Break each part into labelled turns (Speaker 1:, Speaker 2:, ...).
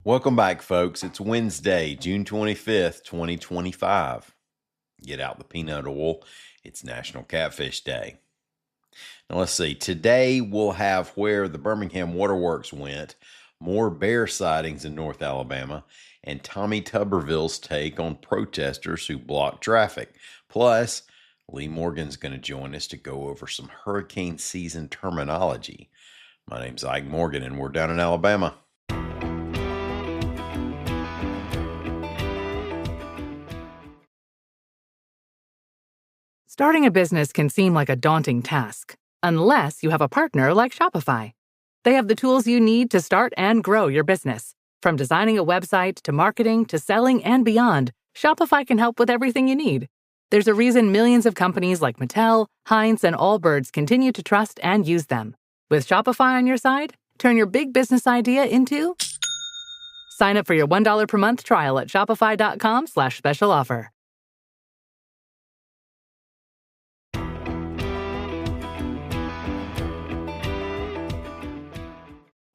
Speaker 1: Welcome back, folks. It's Wednesday, June 25th, 2025. Get out the peanut oil. It's National Catfish Day. Now, let's see. Today, we'll have where the Birmingham Waterworks went, more bear sightings in North Alabama, and Tommy Tuberville's take on protesters who block traffic. Plus, Lee Morgan's going to join us to go over some hurricane season terminology. My name's Ike Morgan, and we're down in Alabama.
Speaker 2: Starting a business can seem like a daunting task, unless you have a partner like Shopify. They have the tools you need to start and grow your business. From designing a website to marketing to selling and beyond, Shopify can help with everything you need. There's a reason millions of companies like Mattel, Heinz, and Allbirds continue to trust and use them. With Shopify on your side, turn your big business idea into... Sign up for your $1 per month trial at shopify.com/special offer.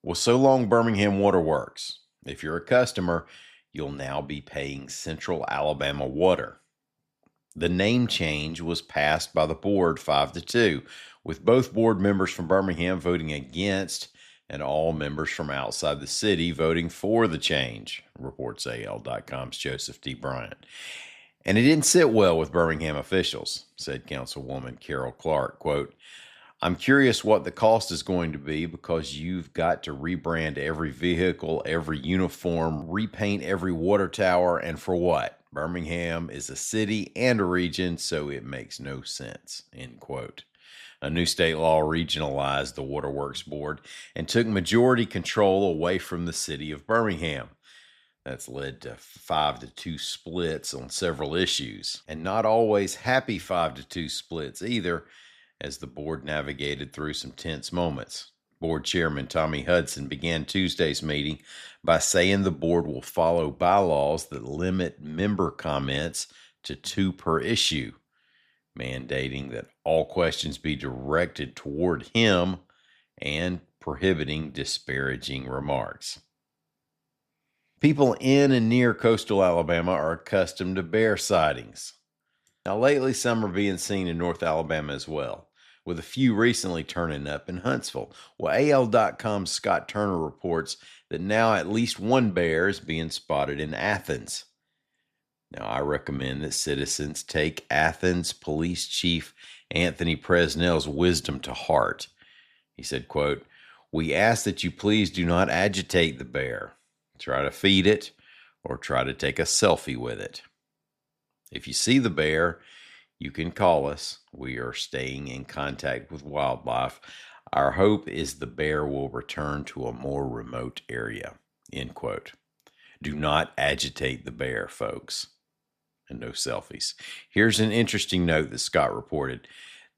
Speaker 1: Well, so long, Birmingham Waterworks. If you're a customer, you'll now be paying Central Alabama Water. The name change was passed by the board 5-2, with both board members from Birmingham voting against and all members from outside the city voting for the change, reports AL.com's Joseph D. Bryant. And it didn't sit well with Birmingham officials, said Councilwoman Carol Clark, quote, "I'm curious what the cost is going to be because you've got to rebrand every vehicle, every uniform, repaint every water tower, and for what? Birmingham is a city and a region, so it makes no sense," end quote. A new state law regionalized the Waterworks Board and took majority control away from the city of Birmingham. That's led to 5-2 splits on several issues, and not always happy 5-2 splits either, as the board navigated through some tense moments. Board Chairman Tommy Hudson began Tuesday's meeting by saying the board will follow bylaws that limit member comments to 2 per issue, mandating that all questions be directed toward him and prohibiting disparaging remarks. People in and near coastal Alabama are accustomed to bear sightings. Now, lately, some are being seen in North Alabama as well, with a few recently turning up in Huntsville. Well, AL.com's Scott Turner reports that now at least one bear is being spotted in Athens. Now, I recommend that citizens take Athens Police Chief Anthony Presnell's wisdom to heart. He said, quote, "We ask that you please do not agitate the bear. Try to feed it or try to take a selfie with it. If you see the bear, you can call us. We are staying in contact with wildlife. Our hope is the bear will return to a more remote area," end quote. Do not agitate the bear, folks. And no selfies. Here's an interesting note that Scott reported.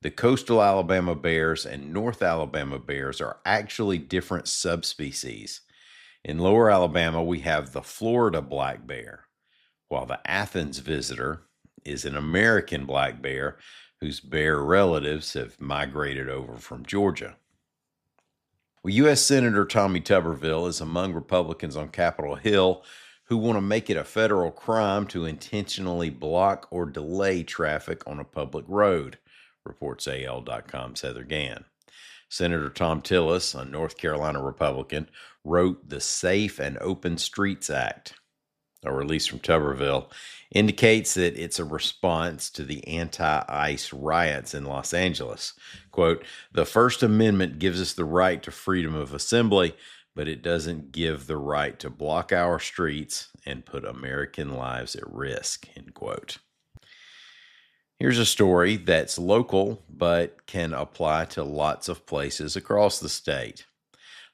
Speaker 1: The coastal Alabama bears and North Alabama bears are actually different subspecies. In lower Alabama, we have the Florida black bear, while the Athens visitor is an American black bear whose bear relatives have migrated over from Georgia. Well, U.S. Senator Tommy Tuberville is among Republicans on Capitol Hill who want to make it a federal crime to intentionally block or delay traffic on a public road, reports AL.com's Heather Gann. Senator Tom Tillis, a North Carolina Republican, wrote the Safe and Open Streets Act. A release from Tuberville indicates that it's a response to the anti-ICE riots in Los Angeles. Quote, "The First Amendment gives us the right to freedom of assembly, but it doesn't give the right to block our streets and put American lives at risk," end quote. Here's a story that's local, but can apply to lots of places across the state.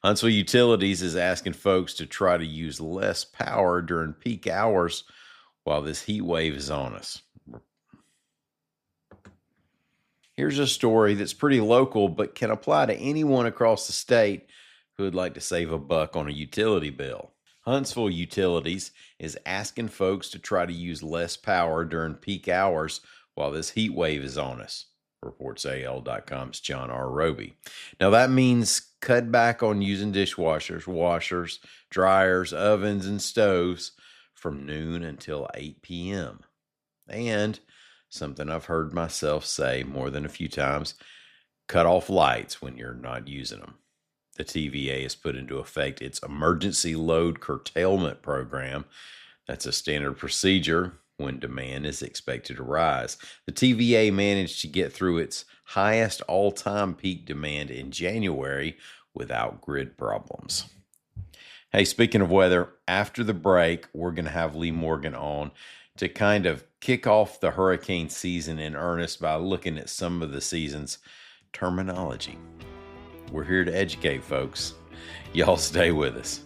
Speaker 1: Huntsville Utilities is asking folks to try to use less power during peak hours while this heat wave is on us. Here's a story that's pretty local, but can apply to anyone across the state who would like to save a buck on a utility bill. Huntsville Utilities is asking folks to try to use less power during peak hours while this heat wave is on us, reports AL.com's John R. Roby. Now, that means cut back on using dishwashers, washers, dryers, ovens, and stoves from noon until 8 p.m. And something I've heard myself say more than a few times, cut off lights when you're not using them. The TVA has put into effect its emergency load curtailment program. That's a standard procedure when demand is expected to rise. The TVA managed to get through its highest all-time peak demand in January without grid problems. Hey, speaking of weather, after the break, we're going to have Lee Morgan on to kind of kick off the hurricane season in earnest by looking at some of the season's terminology. We're here to educate folks. Y'all stay with us.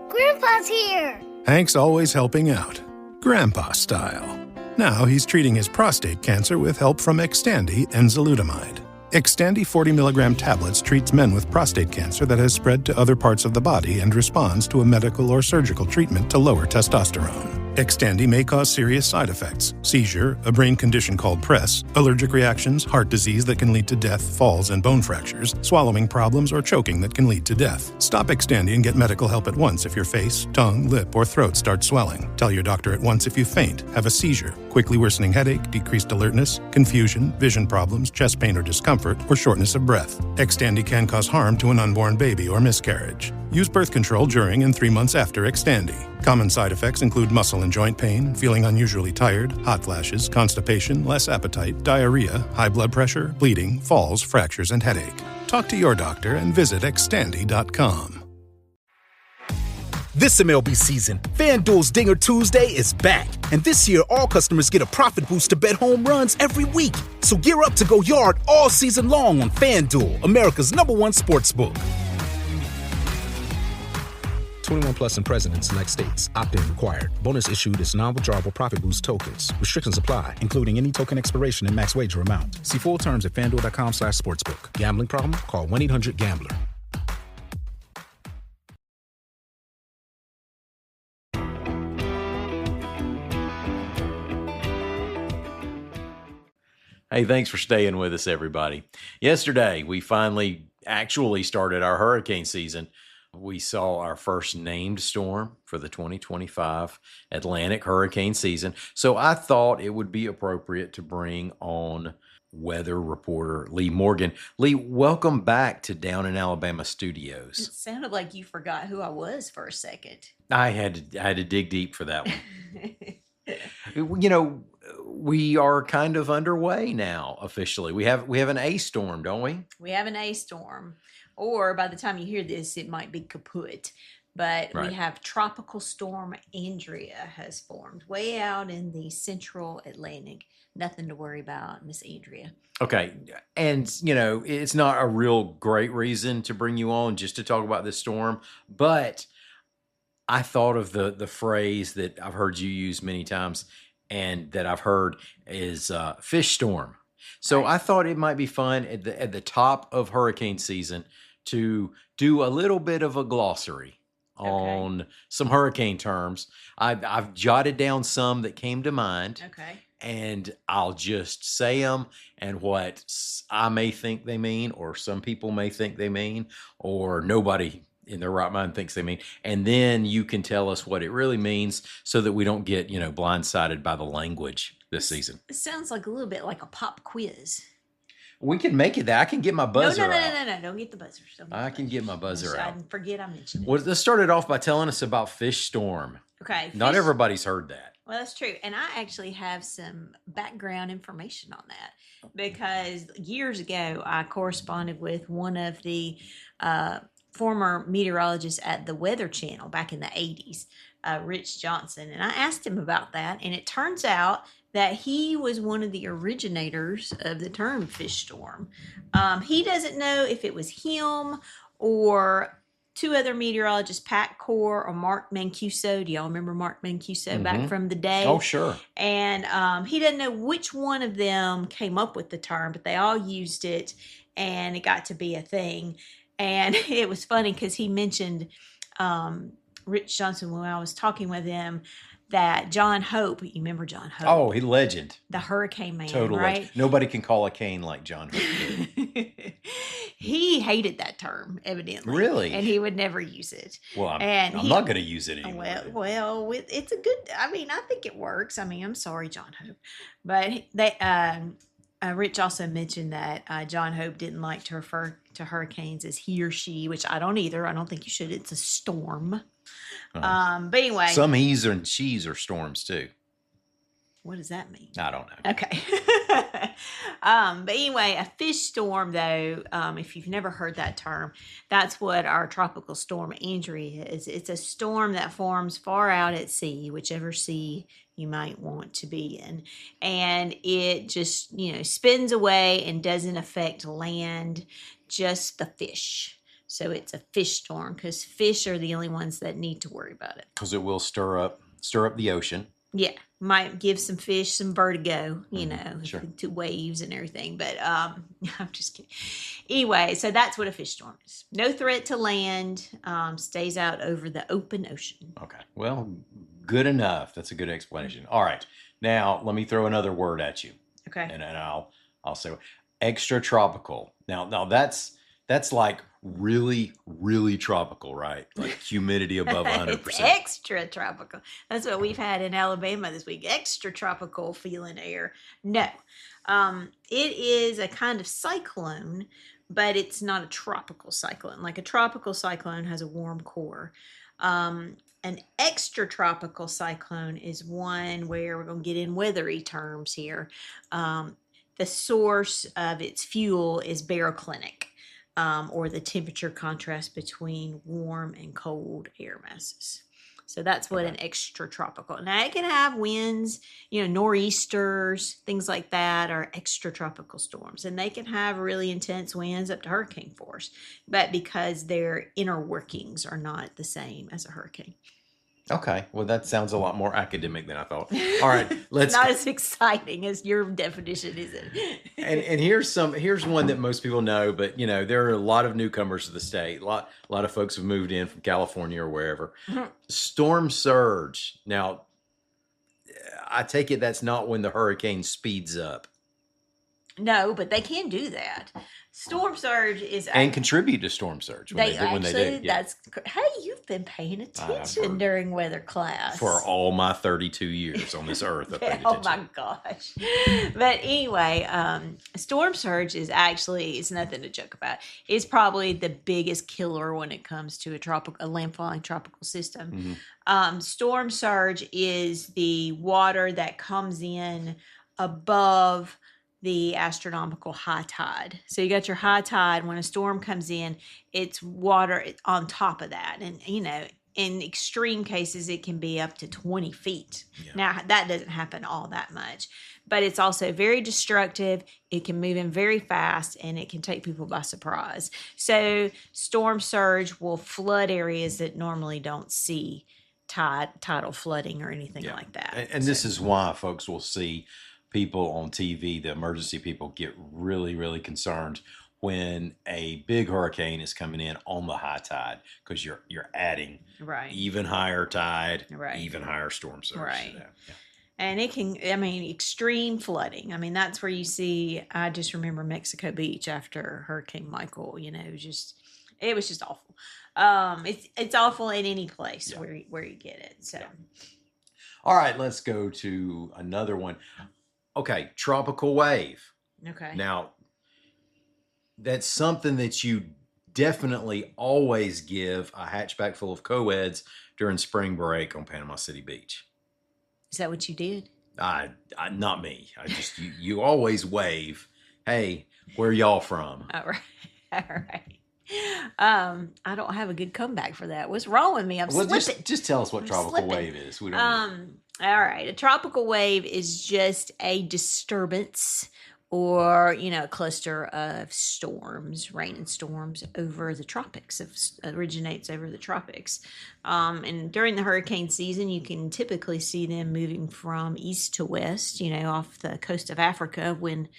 Speaker 3: Grandpa's here!
Speaker 4: Hank's always helping out, Grandpa style. Now he's treating his prostate cancer with help from Xtandi enzalutamide. Xtandi 40 milligram tablets treats men with prostate cancer that has spread to other parts of the body and responds to a medical or surgical treatment to lower testosterone. Xtandi may cause serious side effects: seizure, a brain condition called PRES, allergic reactions, heart disease that can lead to death, falls and bone fractures, swallowing problems, or choking that can lead to death. Stop Xtandi and get medical help at once if your face, tongue, lip, or throat start swelling. Tell your doctor at once if you faint, have a seizure, quickly worsening headache, decreased alertness, confusion, vision problems, chest pain or discomfort, or shortness of breath. Xtandi can cause harm to an unborn baby or miscarriage. Use birth control during and 3 months after Xtandi. Common side effects include muscle and joint pain, feeling unusually tired, hot flashes, constipation, less appetite, diarrhea, high blood pressure, bleeding, falls, fractures, and headache. Talk to your doctor and visit Xtandi.com.
Speaker 5: This MLB season, FanDuel's Dinger Tuesday is back. And this year, all customers get a profit boost to bet home runs every week. So gear up to go yard all season long on FanDuel, America's #1 sportsbook. 21 plus and present in select states. Opt-in required. Bonus issued is non-withdrawable profit boost tokens. Restrictions apply, including any token expiration and max wager amount. See full terms at FanDuel.com/sportsbook. Gambling problem? Call 1-800-GAMBLER.
Speaker 1: Hey, thanks for staying with us, everybody. Yesterday, we finally actually started our hurricane season. We saw our first named storm for the 2025 Atlantic hurricane season. So I thought it would be appropriate to bring on weather reporter Lee Morgan. Lee, welcome back to Down in Alabama Studios.
Speaker 6: It sounded like you forgot who I was for a second.
Speaker 1: I had to dig deep for that one. You know, we are kind of underway now officially. We have an A storm, don't we?
Speaker 6: We have an A storm. Or by the time you hear this, it might be kaput. But
Speaker 1: Right.
Speaker 6: We have Tropical Storm Andrea has formed way out in the central Atlantic. Nothing to worry about, Miss Andrea.
Speaker 1: Okay. And, you know, it's not a real great reason to bring you on just to talk about this storm, but I thought of the phrase that I've heard you use many times and that I've heard is fish storm. So
Speaker 6: Right.
Speaker 1: I thought it might be fun at the top of hurricane season to do a little bit of a glossary on some hurricane terms. I've jotted down some that came to mind.
Speaker 6: Okay.
Speaker 1: And I'll just say them and what I may think they mean, or some people may think they mean, or nobody in their right mind thinks they mean. And then you can tell us what it really means so that we don't get, blindsided by the language this season.
Speaker 6: It sounds like a little bit like a pop quiz.
Speaker 1: We can make it that. I can get my buzzer out.
Speaker 6: No. Don't get the buzzers. Don't
Speaker 1: I can get my buzzer out.
Speaker 6: I forget I mentioned it.
Speaker 1: Well, let's start it off by telling us about fish storm.
Speaker 6: Okay.
Speaker 1: Not
Speaker 6: fish-
Speaker 1: everybody's heard that.
Speaker 6: Well, that's true. And I actually have some background information on that because years ago, I corresponded with one of the former meteorologists at the Weather Channel back in the 80s, Rich Johnson. And I asked him about that. And it turns out that he was one of the originators of the term fish storm. He doesn't know if it was him or two other meteorologists, Pat Core or Mark Mancuso. Do y'all remember Mark Mancuso back from the day?
Speaker 1: Oh, sure.
Speaker 6: And he doesn't know which one of them came up with the term, but they all used it and it got to be a thing. And it was funny because he mentioned Rich Johnson, when I was talking with him, that John Hope, you remember John Hope?
Speaker 1: Oh, he legend.
Speaker 6: The hurricane man,
Speaker 1: Total
Speaker 6: right?
Speaker 1: legend. Nobody can call a cane like John Hope did.
Speaker 6: He hated that term, evidently.
Speaker 1: Really?
Speaker 6: And he would never use it.
Speaker 1: Well, I'm not going to use it anymore.
Speaker 6: Well, it's a good, I mean, I think it works. I mean, I'm sorry, John Hope. But Rich also mentioned that John Hope didn't like to refer to hurricanes as he or she, which I don't either. I don't think you should. It's a storm. But anyway.
Speaker 1: Some he's and she's are storms too.
Speaker 6: What does that mean?
Speaker 1: I don't know.
Speaker 6: Okay. But anyway, a fish storm, though, if you've never heard that term, that's what our tropical storm Andrew is. It's a storm that forms far out at sea, whichever sea you might want to be in. And it just, spins away and doesn't affect land, just the fish. So it's a fish storm because fish are the only ones that need to worry about it.
Speaker 1: Because it will stir up the ocean.
Speaker 6: Yeah, might give some fish some vertigo,
Speaker 1: sure.
Speaker 6: to waves and everything. But I'm just kidding. Anyway, so that's what a fish storm is. No threat to land, stays out over the open ocean.
Speaker 1: Okay, well, good enough. That's a good explanation. All right, now let me throw another word at you.
Speaker 6: Okay.
Speaker 1: And I'll say extratropical. Now that's like really, really tropical, right? Like humidity above 100%.
Speaker 6: It's extra tropical. That's what we've had in Alabama this week. Extra tropical feeling air. No, it is a kind of cyclone, but it's not a tropical cyclone. Like a tropical cyclone has a warm core. An extratropical cyclone is one where we're going to get in weathery terms here. The source of its fuel is baroclinic. Or the temperature contrast between warm and cold air masses. So that's what an extratropical. Now it can have winds, nor'easters, things like that are extratropical storms. And they can have really intense winds up to hurricane force. But because their inner workings are not the same as a hurricane.
Speaker 1: Okay, well that sounds a lot more academic than I thought. All right, let's.
Speaker 6: Not as exciting as your definition, is it?
Speaker 1: and here's one that most people know, but there are a lot of newcomers to the state. A lot of folks have moved in from California or wherever. Mm-hmm. Storm surge. Now, I take it that's not when the hurricane speeds up.
Speaker 6: No, but they can do that. Storm surge is
Speaker 1: and contribute to storm surge when they do. Yeah.
Speaker 6: Hey, you've been paying attention during weather class
Speaker 1: for all my 32 years on this earth.
Speaker 6: Oh my gosh! But anyway, storm surge is it's nothing to joke about. It's probably the biggest killer when it comes to a landfalling tropical system. Mm-hmm. Storm surge is the water that comes in above the astronomical high tide. So you got your high tide. When a storm comes in, it's water on top of that. And, in extreme cases, it can be up to 20 feet. Yeah. Now, that doesn't happen all that much. But it's also very destructive. It can move in very fast, and it can take people by surprise. So storm surge will flood areas that normally don't see tidal flooding or anything like that.
Speaker 1: And this is why folks will see people on TV, the emergency people, get really, really concerned when a big hurricane is coming in on the high tide, because you're adding even higher tide, even higher storm surge.
Speaker 6: Right. Yeah. And it can, extreme flooding. That's where you see, I just remember Mexico Beach after Hurricane Michael, it was just awful. It's awful in any place where you get it. So.
Speaker 1: All right, let's go to another one. Okay, tropical wave.
Speaker 6: Okay.
Speaker 1: Now, that's something that you definitely always give a hatchback full of co-eds during spring break on Panama City Beach.
Speaker 6: Is that what you did?
Speaker 1: Not me. I just you always wave. Hey, where y'all from?
Speaker 6: All right. I don't have a good comeback for that. What's wrong with me? I'm slipping.
Speaker 1: Just tell us what tropical wave is. We don't
Speaker 6: all right. A tropical wave is just a disturbance or, a cluster of storms, rain and storms over the tropics. Originates over the tropics. And during the hurricane season, you can typically see them moving from east to west, off the coast of Africa when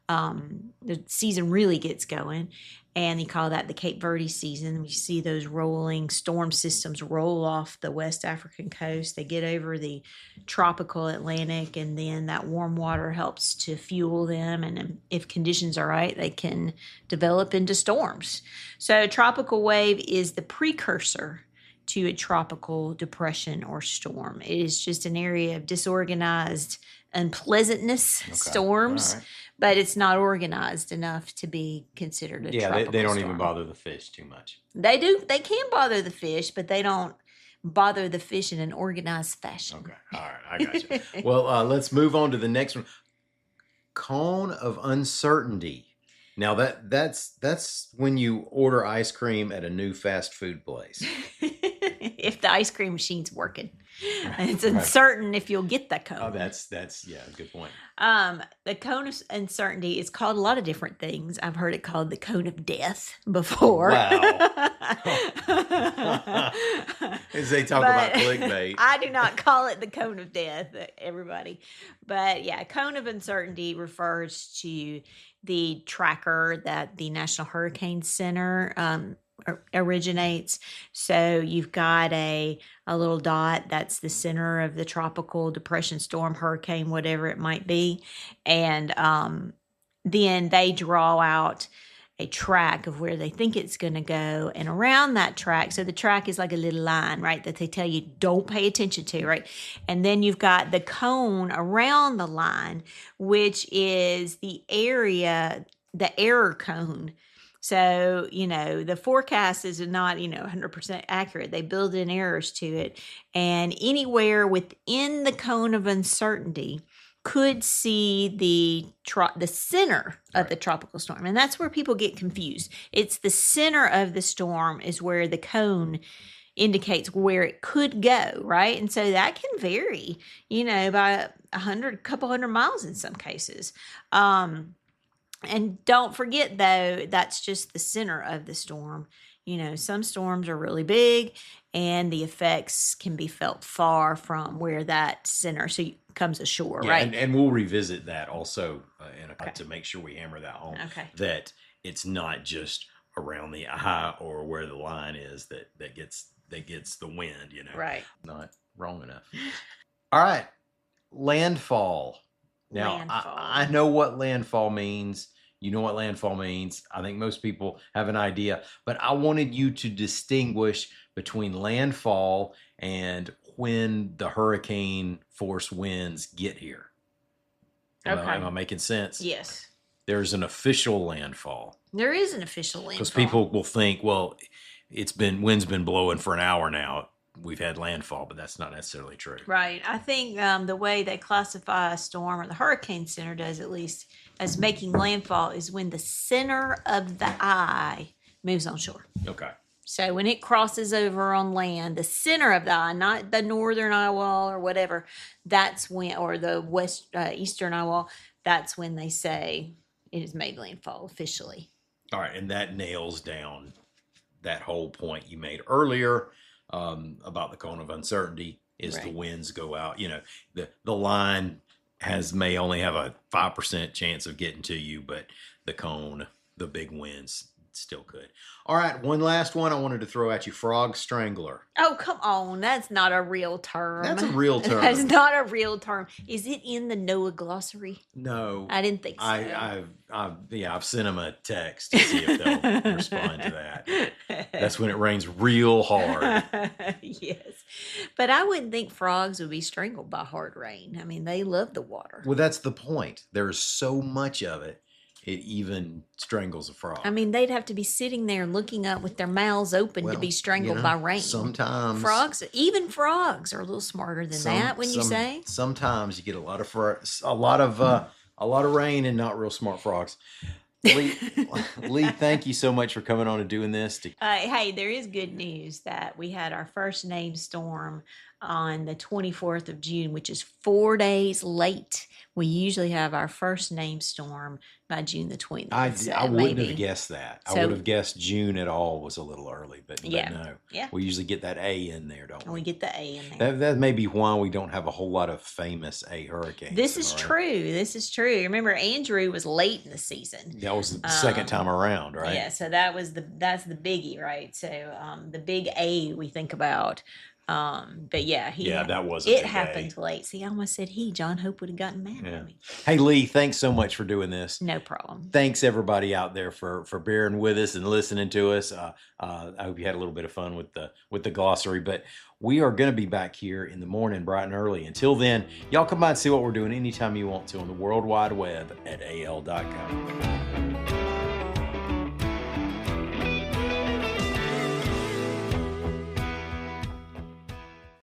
Speaker 6: the season really gets going. And they call that the Cape Verde season. We see those rolling storm systems roll off the West African coast. They get over the tropical Atlantic, and then that warm water helps to fuel them. And if conditions are right, they can develop into storms. So, a tropical wave is the precursor to a tropical depression or storm. It is just an area of disorganized unpleasantness, storms,
Speaker 1: All right.
Speaker 6: but it's not organized enough to be considered a tropical
Speaker 1: they don't
Speaker 6: storm.
Speaker 1: even bother the fish too much.
Speaker 6: They can bother the fish, but they don't bother the fish in an organized fashion.
Speaker 1: Okay. All right. I got you. Well, let's move on to the next one. Cone of uncertainty. Now that's when you order ice cream at a new fast food place.
Speaker 6: If the ice cream machine's working.
Speaker 1: Right,
Speaker 6: It's
Speaker 1: right.
Speaker 6: uncertain if you'll get the cone.
Speaker 1: Oh, that's good point.
Speaker 6: The cone of uncertainty is called a lot of different things. I've heard it called the cone of death before.
Speaker 1: Wow. As they talk about
Speaker 6: But
Speaker 1: clickbait.
Speaker 6: I do not call it the cone of death, everybody. But yeah, cone of uncertainty refers to the tracker that the National Hurricane Center originates. So you've got a little dot that's the center of the tropical depression, storm, hurricane, whatever it might be. And then they draw out a track of where they think it's going to go, and around that track, so the track is like a little line, right, that they tell you don't pay attention to, right? And then you've got the cone around the line, which is the area, the error cone. So, the forecast is not, 100% accurate. They build in errors to it. And anywhere within the cone of uncertainty could see the center of the tropical storm. And that's where people get confused. It's the center of the storm is where the cone indicates where it could go, right? And so that can vary, by couple hundred miles in some cases. And don't forget, though, that's just the center of the storm. Some storms are really big, and the effects can be felt far from where that center comes ashore,
Speaker 1: Yeah,
Speaker 6: right?
Speaker 1: and we'll revisit that also to make sure we hammer that home.
Speaker 6: Okay.
Speaker 1: That it's not just around the eye or where the line is that gets the wind.
Speaker 6: Right.
Speaker 1: Not wrong enough. All right, landfall. Now
Speaker 6: Landfall.
Speaker 1: I know what landfall means. You know what landfall means. I think most people have an idea, but I wanted you to distinguish between landfall and when the hurricane force winds get here. Am I making sense?
Speaker 6: Yes.
Speaker 1: There's an official landfall
Speaker 6: There is an official landfall.
Speaker 1: because people will think, well, wind's been blowing for an hour now. We've had landfall, but that's not necessarily true.
Speaker 6: Right. I think the way they classify a storm, or the Hurricane Center does at least, as making landfall is when the center of the eye moves on shore.
Speaker 1: Okay.
Speaker 6: So when it crosses over on land, the center of the eye, not the northern eye wall or whatever, that's when, or the eastern eye wall, that's when they say it has made landfall officially.
Speaker 1: All right, and that nails down that whole point you made earlier about the cone of uncertainty is the
Speaker 6: Right.
Speaker 1: winds go out. The line may only have a 5% chance of getting to you, but the cone, the big winds, still could. All right, one last one I wanted to throw at you: frog strangler.
Speaker 6: Oh, come on. That's not a real term.
Speaker 1: That's a real term.
Speaker 6: That's not a real term. Is it in the NOAA glossary?
Speaker 1: No,
Speaker 6: I didn't think so.
Speaker 1: I've sent them a text to see if they'll respond to that. That's when it rains real hard.
Speaker 6: Yes. But I wouldn't think frogs would be strangled by hard rain. I mean, they love the water.
Speaker 1: Well, that's the point. There's so much of it, it even strangles a frog.
Speaker 6: I mean, they'd have to be sitting there looking up with their mouths open to
Speaker 1: Well,
Speaker 6: be strangled by rain.
Speaker 1: Sometimes
Speaker 6: Even frogs are a little smarter than that, wouldn't you say?
Speaker 1: Sometimes you get a lot of rain and not real smart frogs. Lee, thank you so much for coming on and doing this.
Speaker 6: Hey, there is good news that we had our first named storm on the 24th of June, which is 4 days late. We usually have our first name storm by June the 20th.
Speaker 1: I wouldn't
Speaker 6: maybe.
Speaker 1: have guessed that. I
Speaker 6: So-
Speaker 1: would have guessed June at all was a little early, but
Speaker 6: Yeah.
Speaker 1: no.
Speaker 6: Yeah.
Speaker 1: We usually get that A in there, don't
Speaker 6: And
Speaker 1: we?
Speaker 6: we get the A in there.
Speaker 1: That may be why we don't have a whole lot of famous A hurricanes.
Speaker 6: This is
Speaker 1: right?
Speaker 6: true. This is true. Remember, Andrew was late in the season.
Speaker 1: That was the second time around, right?
Speaker 6: Yeah, so that's the biggie, right? So the big A we think about. But yeah,
Speaker 1: that was a
Speaker 6: it
Speaker 1: big A.
Speaker 6: happened late. See, I almost said John Hope would have gotten mad
Speaker 1: Yeah.
Speaker 6: at me.
Speaker 1: Hey, Lee, thanks so much for doing this.
Speaker 6: No problem.
Speaker 1: Thanks everybody out there for bearing with us and listening to us. I hope you had a little bit of fun with the glossary, but we are going to be back here in the morning bright and early. Until then, y'all come by and see what we're doing anytime you want to on the World Wide Web at al.com.